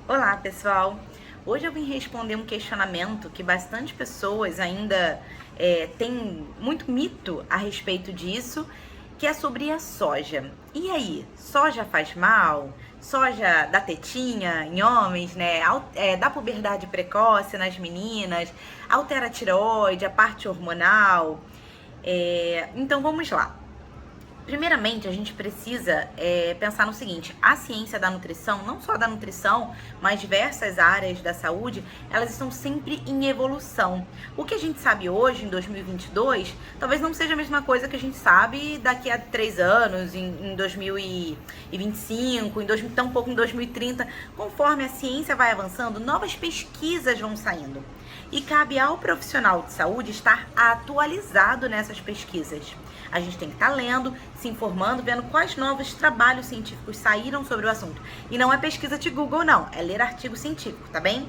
Olá, pessoal! Hoje eu vim responder um questionamento que bastante pessoas ainda têm muito mito a respeito disso, que é sobre a soja. E aí, soja faz mal? Soja dá tetinha em homens, né? Dá puberdade precoce nas meninas? Altera a tireoide, a parte hormonal? Então vamos lá. Primeiramente, a gente precisa pensar no seguinte: a ciência da nutrição, não só da nutrição, mas diversas áreas da saúde, elas estão sempre em evolução. O que a gente sabe hoje, em 2022, talvez não seja a mesma coisa que a gente sabe daqui a 3 anos, em 2025, tampouco em 2030. Conforme a ciência vai avançando, novas pesquisas vão saindo. E cabe ao profissional de saúde estar atualizado nessas pesquisas. A gente tem que estar lendo, se informando, vendo quais novos trabalhos científicos saíram sobre o assunto. E não é pesquisa de Google, não. É ler artigo científico, tá bem?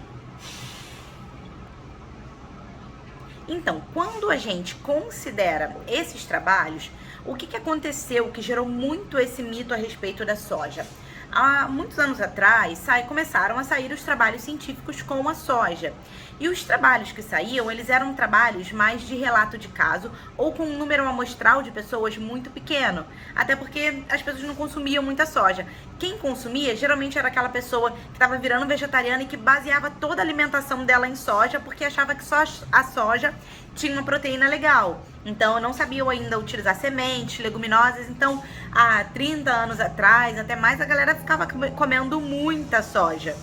Então, quando a gente considera esses trabalhos, o que aconteceu que gerou muito esse mito a respeito da soja? Há muitos anos atrás, começaram a sair os trabalhos científicos com a soja. E os trabalhos que saíam, eles eram trabalhos mais de relato de caso ou com um número amostral de pessoas muito pequeno. Até porque as pessoas não consumiam muita soja. Quem consumia, geralmente era aquela pessoa que estava virando vegetariana e que baseava toda a alimentação dela em soja porque achava que só a soja tinha uma proteína legal. Então, não sabiam ainda utilizar sementes, leguminosas. Então, há 30 anos atrás, até mais, a galera ficava comendo muita soja.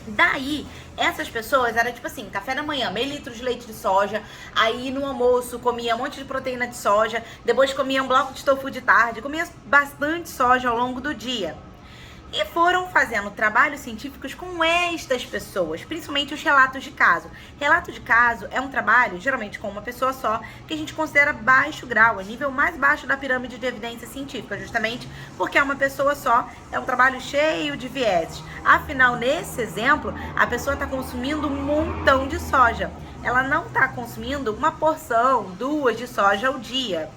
Daí, essas pessoas era tipo assim, café da manhã, meio litro de leite de soja, aí no almoço comia um monte de proteína de soja, depois comia um bloco de tofu de tarde, comia bastante soja ao longo do dia. E foram fazendo trabalhos científicos com estas pessoas, principalmente os relatos de caso. Relato de caso é um trabalho, geralmente com uma pessoa só, que a gente considera baixo grau, é nível mais baixo da pirâmide de evidência científica, justamente porque é uma pessoa só, é um trabalho cheio de vieses. Afinal, nesse exemplo, a pessoa está consumindo um montão de soja. Ela não está consumindo uma porção, 2 de soja ao dia.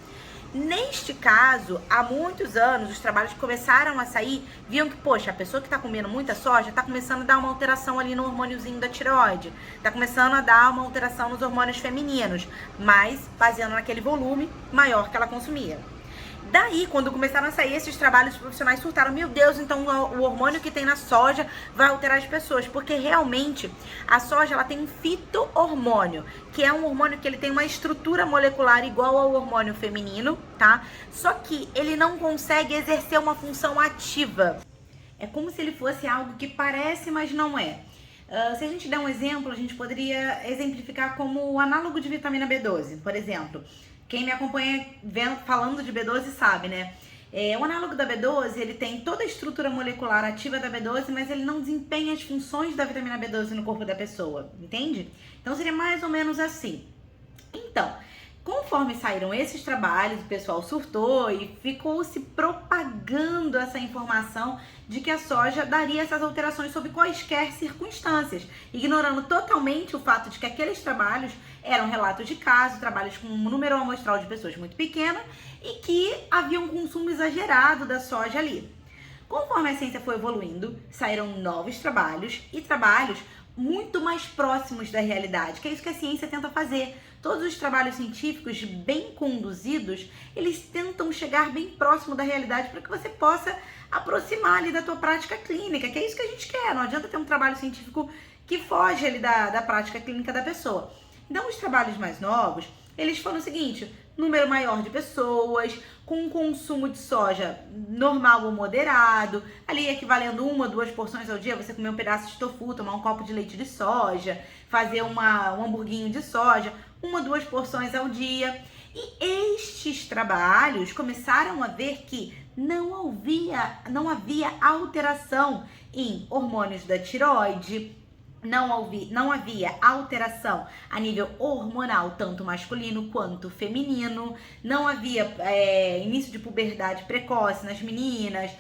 Neste caso, há muitos anos, os trabalhos que começaram a sair, viam que, poxa, a pessoa que está comendo muita soja está começando a dar uma alteração ali no hormôniozinho da tireoide, está começando a dar uma alteração nos hormônios femininos, mas baseando naquele volume maior que ela consumia. Daí, quando começaram a sair esses trabalhos, os profissionais surtaram, meu Deus, então o hormônio que tem na soja vai alterar as pessoas, porque realmente a soja ela tem um fito-hormônio, que é um hormônio que ele tem uma estrutura molecular igual ao hormônio feminino, tá? Só que ele não consegue exercer uma função ativa. É como se ele fosse algo que parece, mas não é. Se a gente der um exemplo, a gente poderia exemplificar como o análogo de vitamina B12, por exemplo. Quem me acompanha falando de B12 sabe, né? O análogo da B12, ele tem toda a estrutura molecular ativa da B12, mas ele não desempenha as funções da vitamina B12 no corpo da pessoa, entende? Então seria mais ou menos assim. Então, conforme saíram esses trabalhos, o pessoal surtou e ficou se propagando essa informação de que a soja daria essas alterações sob quaisquer circunstâncias, ignorando totalmente o fato de que aqueles trabalhos eram relatos de caso, trabalhos com um número amostral de pessoas muito pequeno e que havia um consumo exagerado da soja ali. Conforme a ciência foi evoluindo, saíram novos trabalhos e trabalhos muito mais próximos da realidade, que é isso que a ciência tenta fazer. Todos os trabalhos científicos bem conduzidos, eles tentam chegar bem próximo da realidade para que você possa aproximar ali da tua prática clínica, que é isso que a gente quer. Não adianta ter um trabalho científico que foge ali da prática clínica da pessoa. Então, os trabalhos mais novos, eles falam o seguinte: número maior de pessoas, com um consumo de soja normal ou moderado, ali equivalendo 1 ou 2 porções ao dia, você comer um pedaço de tofu, tomar um copo de leite de soja, fazer um hamburguinho de soja, 1 ou 2 porções ao dia. E estes trabalhos começaram a ver que não havia alteração em hormônios da tireoide, não havia alteração a nível hormonal, tanto masculino quanto feminino, não havia início de puberdade precoce nas meninas,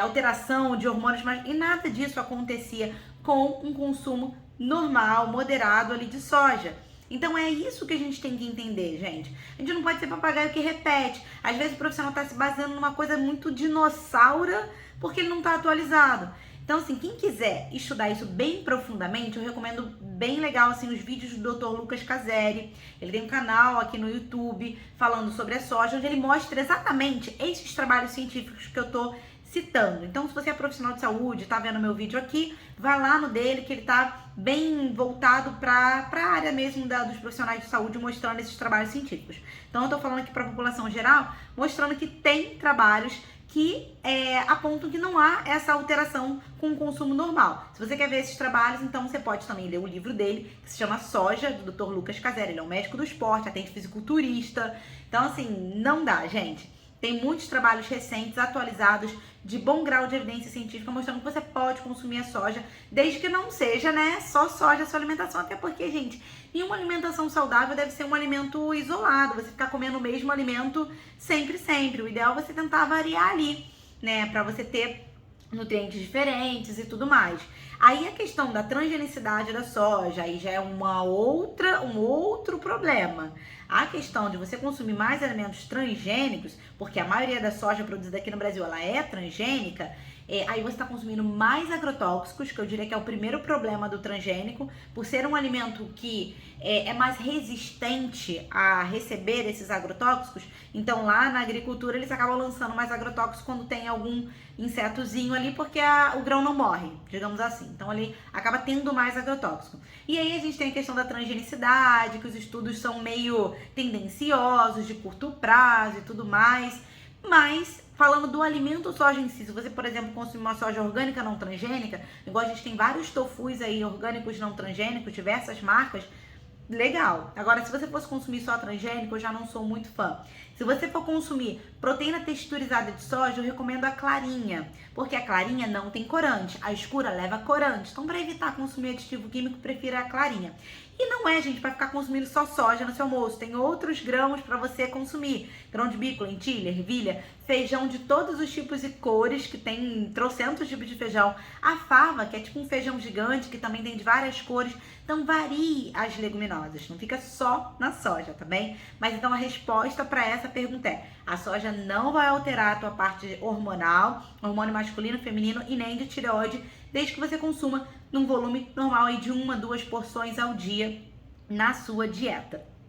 alteração de hormônios, e nada disso acontecia com um consumo normal, moderado ali de soja. Então é isso que a gente tem que entender, gente. A gente não pode ser papagaio que repete. Às vezes o profissional está se baseando numa coisa muito dinossauro porque ele não está atualizado. Então, assim, quem quiser estudar isso bem profundamente, eu recomendo bem legal, assim, os vídeos do Dr. Lucas Caseri. Ele tem um canal aqui no YouTube falando sobre a soja, onde ele mostra exatamente esses trabalhos científicos que eu tô citando. Então, se você é profissional de saúde, tá vendo meu vídeo aqui, vai lá no dele, que ele tá bem voltado para a área mesmo dos profissionais de saúde, mostrando esses trabalhos científicos. Então, eu tô falando aqui para a população geral, mostrando que tem trabalhos que apontam que não há essa alteração com o consumo normal. Se você quer ver esses trabalhos, então você pode também ler o livro dele, que se chama Soja, do Dr. Lucas Caseri. Ele é um médico do esporte, atende fisiculturista. Então, assim, não dá, gente. Tem muitos trabalhos recentes, atualizados, de bom grau de evidência científica, mostrando que você pode consumir a soja, desde que não seja, né, só soja a sua alimentação. Até porque, gente, nenhuma alimentação saudável deve ser um alimento isolado, você ficar comendo o mesmo alimento sempre, sempre. O ideal é você tentar variar ali, né, pra você ter nutrientes diferentes e tudo mais. Aí a questão da transgenicidade da soja, aí já é um outro problema. A questão de você consumir mais alimentos transgênicos, porque a maioria da soja produzida aqui no Brasil, ela é transgênica, aí você está consumindo mais agrotóxicos, que eu diria que é o primeiro problema do transgênico, por ser um alimento que é mais resistente a receber esses agrotóxicos. Então lá na agricultura eles acabam lançando mais agrotóxicos quando tem algum insetozinho ali, porque o grão não morre, digamos assim. Então ali acaba tendo mais agrotóxico. E aí a gente tem a questão da transgenicidade, que os estudos são meio tendenciosos, de curto prazo e tudo mais. Mas, falando do alimento soja em si, se você, por exemplo, consumir uma soja orgânica não transgênica, igual a gente tem vários tofus aí orgânicos não transgênicos, diversas marcas, legal. Agora, se você fosse consumir só transgênico, eu já não sou muito fã. Se você for consumir proteína texturizada de soja, eu recomendo a clarinha, porque a clarinha não tem corante, a escura leva corante. Então, para evitar consumir aditivo químico, prefira a clarinha. E não é, gente, para ficar consumindo só soja no seu almoço. Tem outros grãos para você consumir. Grão de bico, lentilha, ervilha, feijão de todos os tipos e cores, que tem trocentos tipos de feijão. A fava, que é tipo um feijão gigante, que também tem de várias cores. Então varie as leguminosas, não fica só na soja, tá bem? Mas então a resposta para essa pergunta é: a soja não vai alterar a tua parte hormonal, hormônio masculino, feminino e nem de tireoide, desde que você consuma num volume normal aí de 1 a 2 porções ao dia na sua dieta.